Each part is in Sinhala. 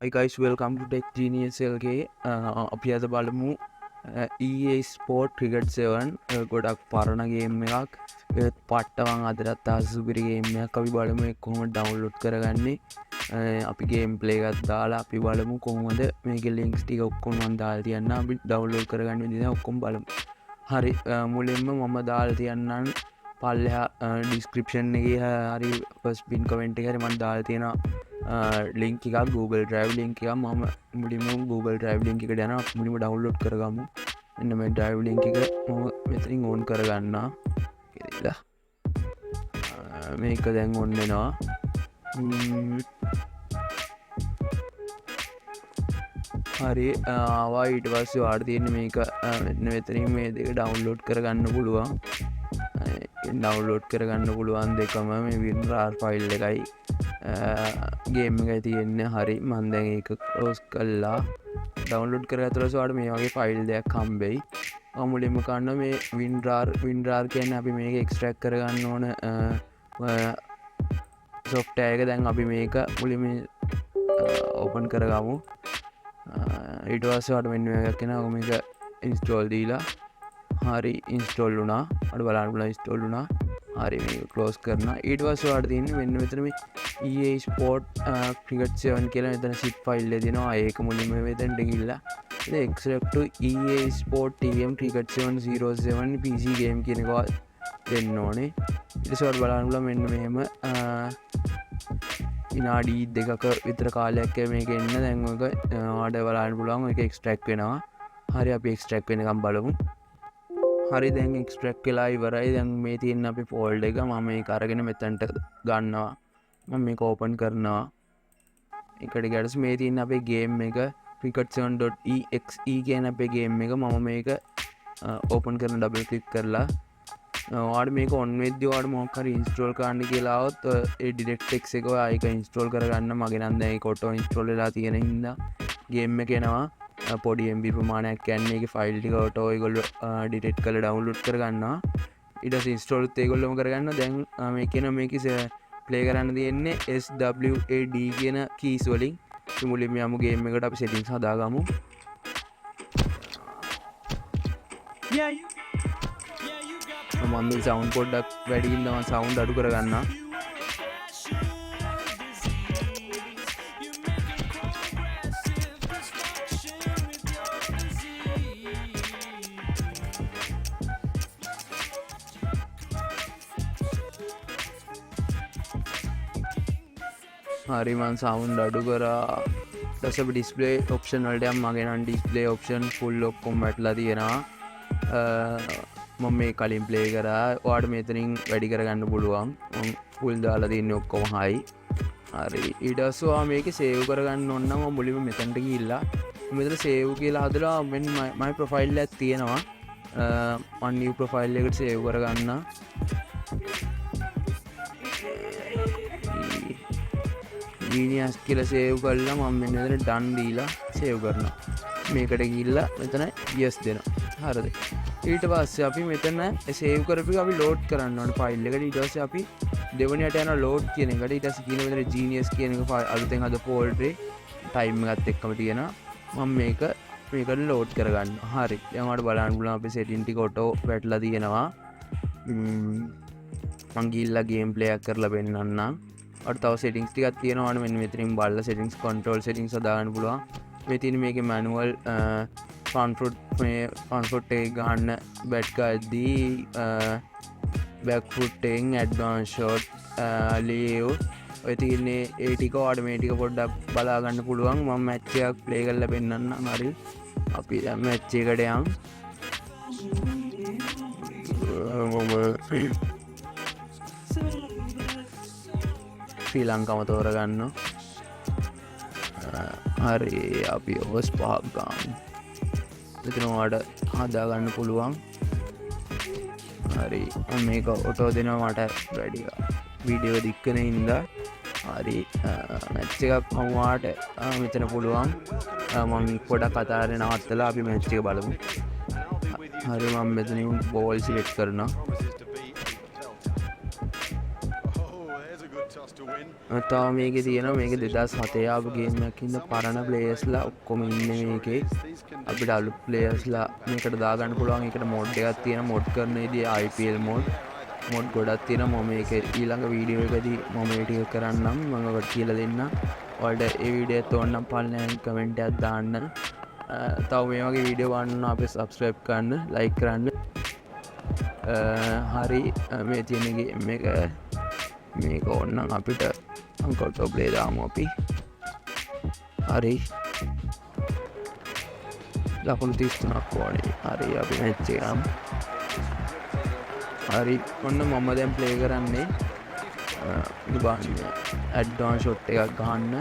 Hi guys, welcome to TechGeniUsLK. අපි අද බලමු EA Sport Cricket 7 ගොඩක් පරණ ගේම් එකක්. ඒත් පට්ටවන් අදටත් ආසුපිරි ගේම් එකක්. අපි බලමු ඒක කොහොමද ඩවුන්ලෝඩ් කරගන්නේ. අපි ගේම් ප්ලේ එකක් දාලා අපි බලමු කොහොමද මේකේ ලින්ක්ස් ටික ඔක්කොම මම දාලා තියන්නම්. අපි ඩවුන්ලෝඩ් කරගන්න විදිහ ඔක්කොම බලමු. හරි මුලින්ම මම දාලා තියන්නම් පල්ලෙහා ඩිස්ක්‍රිප්ෂන් එකේ හරි ෆස්ට් පින් කමෙන්ට් එකේ හරි මම දාලා තියෙනවා ලින්ක් එකක් Google Drive ලින්ක් එකක්. මම මුලින්ම Google Drive ලින්ක් එකට යනවා. මුලින්ම ඩවුන්ලෝඩ් කරගමු. මෙන්න මේ Drive ලින්ක් එක මම මෙතනින් ඕන් කරගන්නවා. කියලා මේක දැන් ඕන් වෙනවා. හරි ආවා. ඊට පස්සේ ඔයාලට තියෙන්නේ මේක මෙන්න මෙතනින් මේ දෙක ඩවුන්ලෝඩ් කරගන්න පුළුවන්. ඩවුන්ලෝඩ් කරගන්න පුළුවන් දෙකම මේ WinRAR ෆයිල් එකයි ගේම් එකයි තියෙන්නේ. හරි මම දැන් ඒක ක්ලෝස් කළා. ඩවුන්ලෝඩ් කරගත්තට පස්සේ ඔයාලට මේ වගේ ෆයිල් දෙකක් හම්බෙයි. මුලින්ම ගන්න මේ WinRAR කියන්නේ අපි මේක එක්ස්ට්‍රැක්ට් කරගන්න ඕන software එක. දැන් අපි මේක මුලින්ම ඕපන් කරගමු. ඊට පස්සේ ඔයාලට මෙන්න මේකක් එනවා. මේක ඉන්ස්ටෝල් දීලා හරි ඉන්ස්ටෝල් වුණා. අර බලන්න පුළුවන් ඉන්ස්ටෝල් වුණා. හරි මේක ක්ලෝස් කරනවා. ඊට පස්සේ ඔයාලට තියෙන්නේ මෙන්න මෙතන මේ EA Sport Cricket 7 කියලා මෙතන zip file එක දෙනවා. ඒක මුලින්ම මෙතනට ගිහිල්ලා ඉතින් extract to EA Sport TM Cricket 707 PC game කියන එක දෙන්න ඕනේ. ඊට පස්සේ ඔයාලට බලන්න පුළුවන් මෙන්න මෙහෙම විනාඩි 2ක විතර කාලයක් මේක එන්න. දැන් ඔයක ඔයාලට බලන්න පුළුවන් ඒක extract වෙනවා. හරි අපි extract වෙනකම් බලමු. හරි දැන් එක්ස්ට්‍රැක්ට් වෙලා ඉවරයි. දැන් මේ තියෙන අපි ෆෝල්ඩර් එක මම මේක අරගෙන මෙතනට ගන්නවා. මම මේක ඕපන් කරනවා. එකට ගියාට මේ තියෙන අපේ ගේම් එක cricket7.exe කියන අපේ ගේම් එක. මම මේක ඕපන් කරන ඩබල් ක්ලික් කරලා ඔයාලට මේක ඔන් වෙද්දී ඔයාලට මොකක් හරි ඉන්ස්ටෝල් කරන්න කියලා આવොත් ඒ DirectX එක ඔයා ඒක ඉන්ස්ටෝල් කරගන්න. මගේ නම් දැන් ඒක ඔටෝ ඉන්ස්ටෝල් වෙලා තියෙන හින්දා ගේම් එක එනවා. පොඩි MB ප්‍රමාණයක් කියන්නේ ඒකේ ෆයිල් ටික ඔටෝ ඒගොල්ලෝ ඩිලීට් කරලා ඩවුන්ලෝඩ් කරගන්නවා. ඊට පස්සේ ඉන්ස්ටෝල් උත් ඒගොල්ලෝම කරගන්නවා. දැන් මේ කියන මේකේ ප්ලේ කරන්න තියෙන්නේ SWAD කියන කීස් වලින්. මුලින්ම යමු ගේම් එකට අපි සෙටින්ග්ස් හදාගමු. මම මේ සවුන්ඩ් පොඩ්ඩක් වැඩි ඉඳන් මම සවුන්ඩ් අඩු කරගන්නවා. හරි මම සවුන්ඩ් අඩු කරා. ඊට පස්සේ ඩිස්ප්ලේ ඔප්ෂන් වලට යම් මගේ නම් ඩිස්ප්ලේ ඔප්ෂන් ෆුල් ඔක්කොම වැටලා තියෙනවා. මම මේ කලින් ප්ලේ කරා. ඔයාලට මෙතනින් වැඩි කරගන්න පුළුවන්. මම ෆුල් දාලා තින්නේ ඔක්කොම හයි. හරි ඊට පස්සේ ඔයා මේකේ සේව් කරගන්න ඕන නම් මුලින්ම මෙතනට ගිහිල්ලා මෙතන සේව් කියලා හදලා මෙන්න මයි ප්‍රොෆයිල් එකක් තියෙනවා. මම නිව් ප්‍රොෆයිල් එකට සේව් කරගන්න. GeniUs කියලා සේව් කරලා මම මෙන්න මෙතන done දීලා සේව් කරනවා. මේකට ගිහිල්ලා මෙතන yes දෙනවා. හරිද? ඊට පස්සේ අපි මෙතන සේව් කරපු එක අපි ලෝඩ් කරන්න ඕනේ ෆයිල් එකට. ඊට පස්සේ අපි දෙවෙනියට යන ලෝඩ් කියන එකට. ඊට පස්සේ කියන මෙතන GeniUs කියන එක අලුතෙන් හද ෆෝල්ඩරේ ටයිම් එකත් එක්කම තියෙනවා. මම මේකට ලෝඩ් කරගන්නවා. හරි. දැන් ඔයාලට බලන්න පුළුවන් අපේ සෙටින් ටික ඔටෝ වැටලා තියෙනවා. මම ගිහිල්ලා ගේම් ප්ලේ එකක් කරලා පෙන්නන්නම්. අර තව සෙටින්ග්ස් ටිකක් තියෙනවානේ. මෙන්න මෙතනින් බලලා සෙටින්ග්ස් කන්ට්‍රෝල් සෙටින්ග්ස් හදාගන්න පුළුවන්. මේ තියෙන මේකේ මැනුවල් ෆ්‍රන්ට් ෆුට් එක ගන්න බැට් ගද්දී බෑක් ෆුට් එකෙන් ඇඩ්වාන්ස් ෂොට් ලේඅවුට් ඔය තියෙන්නේ ඒ ටික ඔයාලට මේ ටික පොඩ්ඩක් බලා ගන්න පුළුවන්. මම මැච් එකක් ප්ලේ කරලා පෙන්නන්නම්. හරි අපි දැන් මැච් එකට යමු. ශ්‍රී ලංකාව තෝරගන්න. හරි අපි ඕවර්ස් 5ක් ගමු. මෙතන ඔයාලට හදාගන්න පුළුවන්. හරි මම මේක ඔටෝ දෙනවා මට වැඩි වීඩියෝ දික් වෙන හින්දා. හරි මැච් එකක් මම ඔයාලට මෙතන පුළුවන්. මම පොඩක් කතාරේ නවත්තලා අපි මැච් එක බලමු. හරි මම මෙතනින් බෝල් සිලෙක්ට් කරනවා. තව මේකේ තියෙනවා මේක 2007 ආපු ගේම් එකක් ඉඳ පරණ ප්ලේයර්ස්ලා ඔක්කොම ඉන්නේ මේකේ. අපිට අලුත් ප්ලේයර්ස්ලා මේකට දාගන්න පුළුවන්. ඒකට මොඩ් එකක් තියෙනවා. මොඩ් කරන විදිහ IPL මොඩ් ගොඩක් තියෙනවා. මම මේක ඊළඟ වීඩියෝ එකදී මම ඒ ටික කරන්නම්. මම ඔකට කියලා දෙන්න. ඔයාලට ඒ වීඩියෝ එක තෝරනම් පල්ලෙන් කමෙන්ට් එකක් දාන්න. තව මේ වගේ වීඩියෝ බලන්න අපේ සබ්ස්ක්‍රයිබ් කරන්න, ලයික් කරන්න. හරි මේ තියෙන ගේම් එක මේක ඕන්නම් අපිට අන්කොටෝ ප්ලේ දාමු අපි. හරි ලකුණු 33ක් ඕනේ. හරි අපි මැච් එක යමු. හරි ඔන්න මම දැන් ප්ලේ කරන්නේ බලන්න ඇඩ්වාන්ස් ෂොට් එකක් ගහන්න.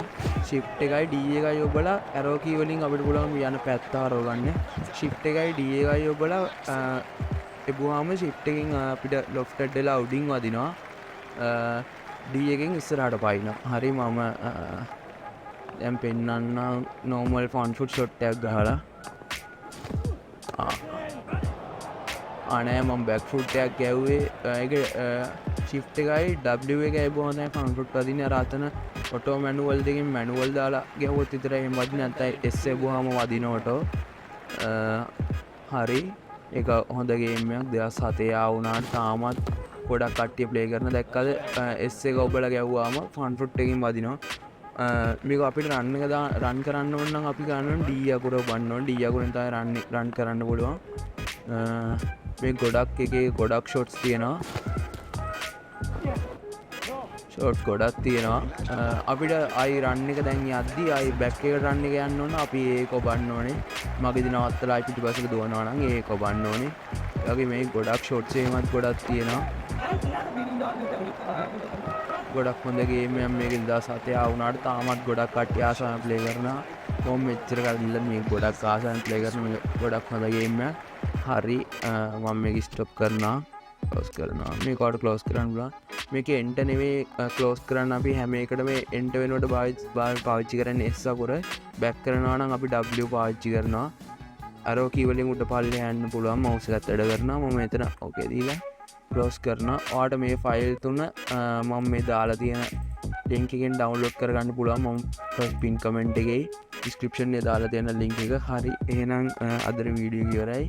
shift එකයි D එකයි ඔබලා arrow key වලින් අපිට පුළුවන් යන පැත්ත හරව ගන්න. shift එකයි D එකයි ඔබලා එබුවාම shift එකෙන් අපිට lofted වෙලා උඩින් වදිනවා. D එකෙන් ඉස්සරහට පයින්නවා. හරි මම දැන් පෙන්නන්න normal front foot shot එකක් ගහලා අනේ මම back foot එකක් ගැව්වේ. ඒක shift එකයි W එකයි එබුවාම තමයි front foot වදින්නේ. අර අතන auto manual දෙකෙන් manual දාලා ගැහුවොත් විතරයි එහෙම වදින්නේ. නැත්නම් S එබුවාම වදින auto. හරි ඒක හොඳ ගේම් එකක්. 2007 ආ වුණාට තාමත් ගොඩක් කට්ටිය ප්ලේ කරන දැක්කද S එක ඔබලා ගැව්වාම ෆ්‍රන්ට් ෆුට් එකකින් වදිනවා. මේක අපිට රන් කරන්න ඕන නම් අපි ගන්න D අකුර ඔබන්න ඕන. D අකුරෙන් තමයි රන් කරන්න පුළුවන්. මේ ගොඩක් එකේ ගොඩක් ෂොට්ස් තියෙනවා. ෂොට් ගොඩක් තියෙනවා. අපිට ආයි රන් එක දැන් යද්දි ආයි බැක් එකට රන් එක යන්න ඕන. අපි ඒක ඔබන්න ඕනේ. මගේදී නවත්තලා ආයි පිටිපස්සට දුවනවා නම් ඒක ඔබන්න ඕනේ. ඒ වගේ මේ ගොඩක් ෂොට්ස් එහෙමත් ගොඩක් තියෙනවා. ගොඩක් හොඳ ගේම් එකක් මේක 2007 ආ වුණාට තාමත් ගොඩක් කට්ටිය ආසාවෙන් ප්ලේ කරනවා. කොහොම මෙච්චර කල් මේ ගොඩක් ආසාවෙන් ප්ලේ කරන මේ ගොඩක් හොඳ ගේම් එකක්. හරි මම මේක ස්ටොප් කරනවා. ක්ලෝස් කරනවා. මේකට ක්ලෝස් කරන්න පුළුවන්. මේක එන්ට නෙවෙයි ක්ලෝස් කරන්න අපි හැම එකටම එන්ට වෙනකොට පාවිච්චි කරන්නේ S අකුර. බැක් කරනවා නම් අපි W පාවිච්චි කරනවා. arrow key වලින් උඩ පල්ලේ යන්න පුළුවන්. mouse එකත් වැඩ කරනවා. මම මෙතන ඕකේ දීලා ක්ලෝස් කරනවා. ඔයාලට මේ ෆයිල් තුන මම මේ දාලා තියෙන ලින්ක් එකෙන් ඩවුන්ලෝඩ් කරගන්න පුළුවන්. මම ෆස්ට් පින් කමෙන්ට් එකේ description එකේ දාලා තියෙන ලින්ක් එක. හරි එහෙනම් අදට වීඩියෝ එක ඉවරයි.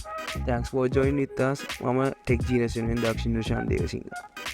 thanks for joining with us. මම tech genius වෙනුවෙන් dakshina.online.